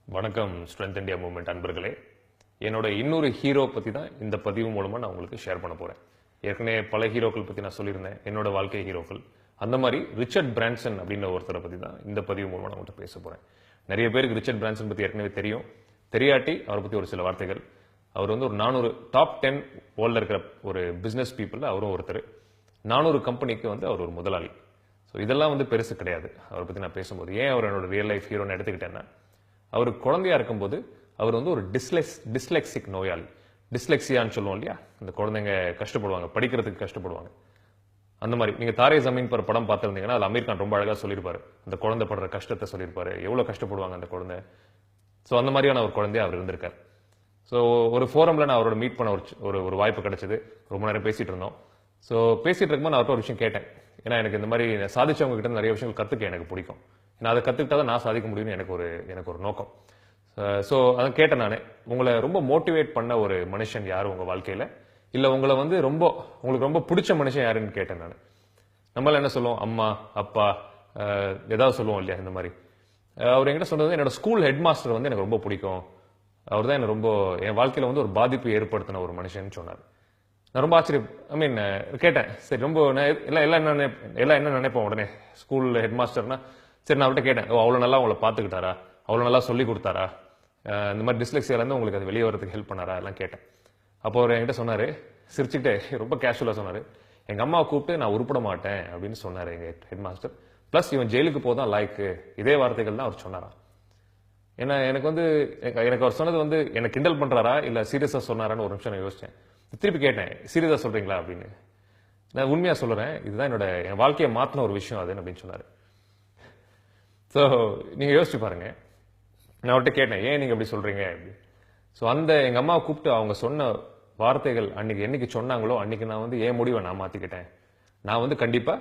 வணக்கம் strength India movement அன்பர்களே. என்னோட இன்னொரு ஹீரோ பத்தி தான் இந்த பதிவு மூலமா நான் உங்களுக்கு ஷேர் பண்ண போறேன். ஏற்கனவே பல ஹீரோக்கள் பத்தி நான் சொல்லியிருந்தேன், என்னோட வாழ்க்கை ஹீரோக்கள். அந்த மாதிரி ரிச்சர்ட் பிரான்சன் அப்படின்ற ஒருத்தரை பத்தி தான் இந்த பதிவு மூலமா நான் உங்கள்கிட்ட பேச போறேன். நிறைய பேருக்கு ரிச்சர்ட் பிரான்சன் பத்தி ஏற்கனவே தெரியும். தெரியாட்டி அவரை பத்தி ஒரு சில வார்த்தைகள். அவர் வந்து ஒரு 400 டாப் 10 வேர்ல்ட்ல இருக்கிற ஒரு பிசினஸ் பீப்புள் அவரும் ஒருத்தர். 400 கம்பெனிக்கு வந்து அவர் ஒரு முதலாளி. ஸோ இதெல்லாம் வந்து பெருசு கிடையாது அவரை பத்தி நான் பேசும்போது. ஏன் அவர் என்னோட ரியல் லைஃப் ஹீரோன்னு எடுத்துக்கிட்டேன்னா, அவர் குழந்தையா இருக்கும்போது அவர் வந்து ஒரு டிஸ்லெக்சிக் நோயாளி. டிஸ்லெக்சியான்னு சொல்லுவோம் இல்லையா, இந்த குழந்தைங்க கஷ்டப்படுவாங்க, படிக்கிறதுக்கு கஷ்டப்படுவாங்க. அந்த மாதிரி நீங்க தாரே ஜமீன் பர் படம் பார்த்திருந்தீங்கன்னா அதுல அமீர் கான் ரொம்ப அழகா சொல்லியிருப்பாரு. அந்த குழந்தை படுற கஷ்டத்தை சொல்லியிருப்பாரு, எவ்வளவு கஷ்டப்படுவாங்க அந்த குழந்தை. ஸோ அந்த மாதிரியான ஒரு குழந்தைய அவர் இருந்திருக்காரு. ஸோ ஒரு ஃபோரம்ல நான் அவரோட மீட் பண்ண ஒரு வாய்ப்பு கிடைச்சது. ரொம்ப நேரம் பேசிட்டு இருந்தோம். ஸோ பேசிட்டு இருக்கும்போது நான் அவர்கிட்ட ஒரு விஷயம் கேட்டேன். ஏன்னா எனக்கு இந்த மாதிரி சாதிச்சவங்க கிட்ட நிறைய விஷயங்கள் கத்துக்க எனக்கு பிடிக்கும். ஏன்னா அதை கத்துக்கிட்டா தான் நான் சாதிக்க முடியும்னு எனக்கு ஒரு நோக்கம். ஸோ அதை கேட்டேன் நான், உங்களை ரொம்ப மோட்டிவேட் பண்ண ஒரு மனுஷன் யாரு உங்க வாழ்க்கையில, இல்ல உங்களை வந்து உங்களுக்கு ரொம்ப பிடிச்ச மனுஷன் யாருன்னு கேட்டேன் நான். நம்மளால என்ன சொல்லுவோம், அம்மா அப்பா ஏதாவது சொல்லுவோம் இல்லையா, இந்த மாதிரி. அவர் என்கிட்ட சொன்னது, என்னோட ஸ்கூல் ஹெட் மாஸ்டர் வந்து எனக்கு ரொம்ப பிடிக்கும். அவர் தான் எனக்கு என் வாழ்க்கையில வந்து ஒரு பாதிப்பு ஏற்படுத்தின ஒரு மனுஷன் சொன்னார். நான் ரொம்ப ஆச்சரியம் கேட்டேன். சரி, ரொம்ப எல்லாம் என்ன நினைப்போம் உடனே, ஸ்கூல் ஹெட் மாஸ்டர்னா. சரி, நான் அவர்கிட்ட கேட்டேன், அவ்வளவு நல்லா உங்களை பாத்துக்கிட்டாரா, அவ்வளவு நல்லா சொல்லி கொடுத்தாரா, இந்த மாதிரி டிஸ்லெக்சியால இருந்து உங்களுக்கு அது வெளியே வரதுக்கு ஹெல்ப் பண்ணாரா எல்லாம் கேட்டேன். அப்போ அவர் என்கிட்ட சொன்னாரு, சிரிச்சுக்கிட்டே ரொம்ப கேஷுவலா சொன்னாரு, எங்க அம்மாவை கூப்பிட்டு நான் உருப்பட மாட்டேன் அப்படின்னு சொன்னாரு எங்க ஹெட் மாஸ்டர். பிளஸ் இவன் ஜெயிலுக்கு போதான் லாய்க்கு, இதே வார்த்தைகள் தான் அவர் சொன்னாரா. ஏன்னா எனக்கு அவர் சொன்னது வந்து எனக்கு கிண்டல் பண்றாரா இல்ல சீரியஸா சொன்னாரான்னு ஒரு நிமிஷம் நான் யோசிச்சேன். திருப்பி கேட்டேன், சீரியஸா சொல்றீங்களா அப்படின்னு. நான் உண்மையா சொல்றேன், இதுதான் என் வாழ்க்கையை மாத்தின ஒரு விஷயம் அது அப்படின்னு சொன்னாரு. ஸோ நீங்க யோசிச்சு பாருங்க. நான் அவர்கிட்ட கேட்டேன், ஏன் நீங்க அப்படி சொல்றீங்க அப்படி. ஸோ எங்க அம்மாவை கூப்பிட்டு அவங்க சொன்ன வார்த்தைகள் என்னைக்கு சொன்னாங்களோ அன்னைக்கு நான் வந்து என் முடிவை நான் மாத்திக்கிட்டேன். நான் வந்து கண்டிப்பா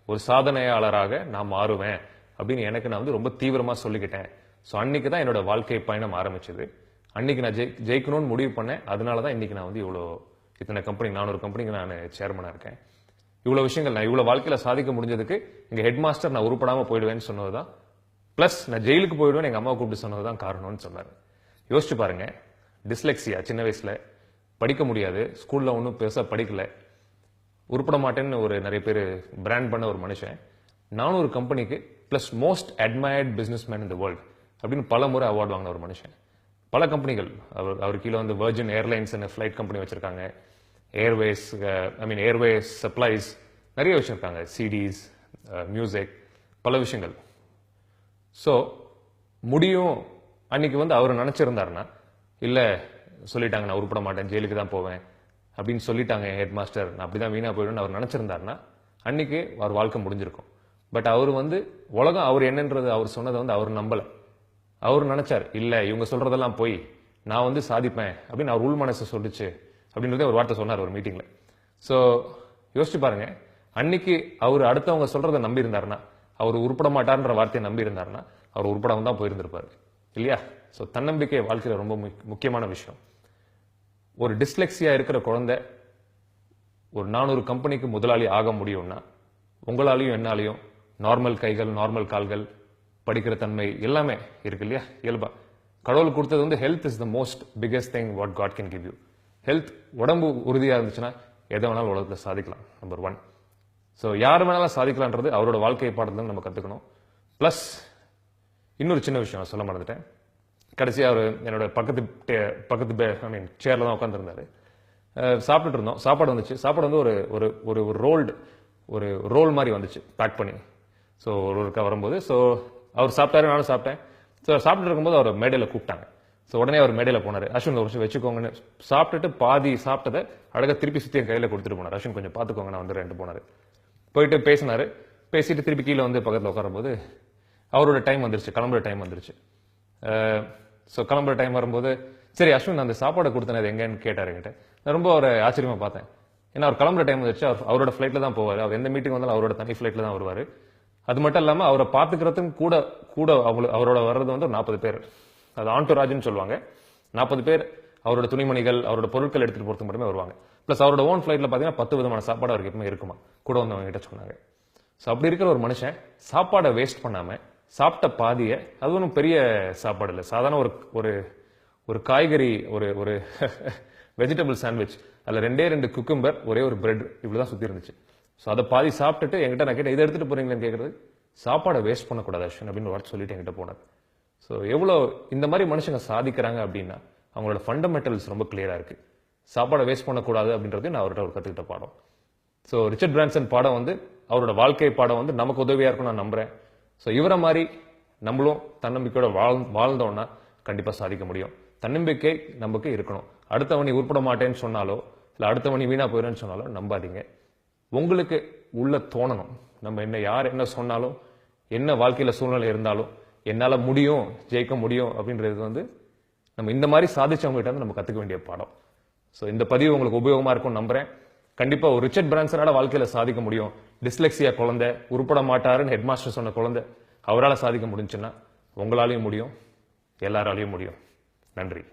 ஒரு சாதனையாளராக நான் மாறுவேன் அப்படின்னு நான் வந்து ரொம்ப தீவிரமா சொல்லிக்கிட்டேன். ஸோ அன்னைக்கு தான் என்னோட வாழ்க்கை பயணம் ஆரம்பிச்சது. அன்னைக்கு நான் ஜெயிக்கணும்னு முடிவு பண்ணேன். அதனாலதான் இன்னைக்கு நான் வந்து இத்தனை கம்பெனி 400 கம்பெனிக்கு நான் சேர்மனா இருக்கேன். இவ்வளவு விஷயங்கள் நான் இவ்வளவு வாழ்க்கையில சாதிக்க முடிஞ்சதுக்கு எங்க ஹெட் மாஸ்டர் நான் உருப்படாம போயிடுவேன்னு சொன்னதுதான், பிளஸ் நான் ஜெயிலுக்கு போயிடுவேன் எங்க அம்மா கூப்பிட்டு சொன்னதுதான் காரணம்னு சொன்னாரு. யோசிச்சு பாருங்க, டிஸ்லெக்சியா, சின்ன வயசுல படிக்க முடியாது, ஸ்கூல்ல ஒன்னும் பெருசா படிக்கல, உருப்பட மாட்டேன்னு நிறைய பேர் பிராண்ட் பண்ண ஒரு மனுஷன் 400 கம்பெனிக்கு plus most admired business man in the world அப்படின்னு பல முறை அவார்டு வாங்கின ஒரு மனுஷன். பல கம்பெனிகள் அவர் கீழே வந்து வெர்ஜின் ஏர்லைன்ஸ் ஃபிளைட் கம்பெனி வச்சிருக்காங்க, ஏர்வேஸ் சப்ளைஸ் நிறைய வச்சிருக்காங்க, சிடிஸ், மியூசிக், பல விஷயங்கள். ஸோ முடியும் அன்னைக்கு வந்து அவர் நினைச்சிருந்தாருன்னா, இல்ல சொல்லிட்டாங்க நான் உருப்பட மாட்டேன், ஜெயிலுக்கு தான் போவேன் அப்படின்னு சொல்லிட்டாங்க ஹெட் மாஸ்டர், நான் அப்படிதான் வீணா போயிடுவேன் அவர் நினைச்சிருந்தாருன்னா அன்னைக்கு அவர் வாழ்க்கை முடிஞ்சிருக்கும். பட் அவர் வந்து உலகம் அவர் என்னன்றது அவர் சொன்னதை வந்து அவர் நம்பல. அவர் நினைச்சார், இல்ல இவங்க சொல்றதெல்லாம் போய் நான் வந்து சாதிப்பேன் அப்படின்னு அவர் உள் மனசு சொல்லிச்சு அப்படின்றதே ஒரு வார்த்தை சொன்னார் ஒரு மீட்டிங்ல. சோ யோசிச்சு பாருங்க, அன்னைக்கு அவர் அடுத்தவங்க சொல்றதை நம்பி இருந்தாருன்னா, அவர் உருப்பட மாட்டார்ன்ற வார்த்தையை நம்பி இருந்தாருன்னா அவர் உருப்படாம தான் போயிருந்திருப்பாரு இல்லையா. சோ தன்னம்பிக்கை வாழ்க்கையில ரொம்ப முக்கியமான விஷயம். ஒரு டிஸ்லெக்சியா இருக்கிற குழந்தை ஒரு 400 கம்பெனிக்கு முதலாளி ஆக முடியும்னா, உங்களாலையும் என்னாலையும் நார்மல் கைகள், நார்மல் கால்கள், படிக்கிற தன்மை எல்லாமே இருக்கு இல்லையா. இயல்பா கடவுள் கொடுத்தது வந்து health is the most biggest thing what God can give you. Health, உடம்பு உறுதியா இருந்துச்சுன்னா எதை வேணாலும் உலகத்தில் சாதிக்கலாம். நம்பர் 1. ஸோ யார் வேணாலும் சாதிக்கலான்றது அவரோட வாழ்க்கை பாடத்துல நம்ம கத்துக்கணும். பிளஸ் இன்னொரு சின்ன விஷயம் சொல்ல மறந்துட்டேன். கடைசியா அவர் என்னோட பக்கத்து சேர்ல தான் உட்காந்துருந்தாரு. சாப்பிட்டுட்டு இருந்தோம், சாப்பாடு வந்துச்சு. சாப்பாடு வந்து ஒரு ரோல் மாதிரி வந்துச்சு பேக் பண்ணி. ஸோ வரும்போது ஸோ அவர் சாப்பிட்டாரு, நானும் சாப்பிட்டேன். ஸோ சாப்பிட்டு இருக்கும்போது அவர் மேடையில கூப்பிட்டாங்க. ஸோ உடனே அவர் மேடையில போனாரு, அஸ்வின் ஒரு விஷயம் வச்சுக்கோங்கன்னு. சாப்பிட்டுட்டு பாதி சாப்பிட்டதை அழகா திருப்பி சுத்தி என் கையில கொடுத்துட்டு போனார். அஸ்வின் கொஞ்சம் பாத்துக்கோங்க நான் வந்து போனாரு. போயிட்டு பேசினாரு. பேசிட்டு திருப்பி கீழே வந்து பக்கத்தில் உட்காரும்போது அவரோட டைம் வந்துருச்சு, கிளம்புற டைம் வந்துருச்சு. ஸோ கிளம்புற டைம் வரும்போது, சரி அஸ்வின் அந்த சாப்பாடை கொடுத்தனது எங்கன்னு கேட்டாரு என்கிட்ட. நான் ரொம்ப ஒரு ஆச்சரியமா பார்த்தேன். ஏன்னா அவர் கிளம்புற டைம் வந்துருச்சு, அவரோட ஃபிளைட்ல தான் போவாரு. அவர் எந்த மீட்டிங் வந்தாலும் அவரோட தனி ஃபிளைட்ல தான் வருவாரு. அது மட்டும் இல்லாம அவரை பாத்துக்கிறதுக்கு கூட அவரோட வர்றது வந்து 40 பேர், அது ஆண்டோராஜ்னு சொல்லுவாங்க. 40 பேர் அவரோட துணிமணிகள், அவரோட பொருட்கள் எடுத்துட்டு போறதுக்கு மட்டுமே வருவாங்க. பிளஸ் அவரோட ஓன் ஃபிளைட்ல பாத்தீங்கன்னா 10 விதமான சாப்பாடு அவருக்கு எப்பவுமே இருக்குமா, கூட வந்து அவங்க கிட்ட சொன்னாங்க. ஸோ அப்படி இருக்கிற ஒரு மனுஷன் சாப்பாடை வேஸ்ட் பண்ணாம சாப்பிட்ட பாதியை, அது ஒன்றும் பெரிய சாப்பாடு இல்லை, சாதாரண ஒரு ஒரு ஒரு காய்கறி, ஒரு ஒரு வெஜிடபிள் சாண்ட்விச், அதில் 2 குக்கும்பர், ஒரே ஒரு பிரெட், இப்படிதான் சுற்றி இருந்துச்சு. ஸோ அதை பாதி சாப்பிட்டுட்டு என்கிட்ட நான் கேட்டேன், இதை எடுத்துட்டு போறீங்களேன்னு கேட்கறது, சாப்பாடை வேஸ்ட் பண்ணக்கூடாது அஸ்வின் அப்படின்னு வார்த்தை சொல்லிட்டு என்கிட்ட போனார். ஸோ எவ்வளோ இந்த மாதிரி மனுஷங்க சாதிக்கிறாங்க அப்படின்னா அவங்களோட ஃபண்டமெண்டல்ஸ் ரொம்ப கிளியரா இருக்கு. சாப்பாடை வேஸ்ட் பண்ணக்கூடாது அப்படின்றது நான் அவர்கிட்ட ஒரு கற்றுக்கிட்ட பாடம். ஸோ ரிச்சர்ட் பிரான்சன் பாடம் வந்து அவரோட வாழ்க்கை பாடம் வந்து நமக்கு உதவியா இருக்கும் நான் நம்புறேன். ஸோ இவரை மாதிரி நம்மளும் தன்னம்பிக்கையோட வாழ்ந்தோம்னா கண்டிப்பா சாதிக்க முடியும். தன்னம்பிக்கை நமக்கு இருக்கணும். அடுத்தவனி உருப்பட மாட்டேன்னு சொன்னாலோ இல்ல அடுத்தவனி வீணா போயிடுன்னு சொன்னாலோ நம்பாதீங்க. உங்களுக்கு உள்ள தோணணும், நம்ம என்ன யார் என்ன சொன்னாலும், என்ன வாழ்க்கையில சூழ்நிலை இருந்தாலும் என்னால முடியும், ஜெயிக்க முடியும் அப்படின்றது வந்து நம்ம இந்த மாதிரி சாதிச்சவங்ககிட்ட வந்து நம்ம கத்துக்க வேண்டிய பாடம். ஸோ இந்த பதிவு உங்களுக்கு உபயோகமா இருக்கும் நம்புறேன். கண்டிப்பா ஒரு ரிச்சர்ட் பிரான்சனால வாழ்க்கையில சாதிக்க முடியும். டிஸ்லெக்சியா குழந்தை, உருப்பட மாட்டாருன்னு ஹெட்மாஸ்டர் சொன்ன குழந்தை, அவரால் சாதிக்க முடிஞ்சுன்னா உங்களாலையும் முடியும், எல்லாராலையும் முடியும். நன்றி.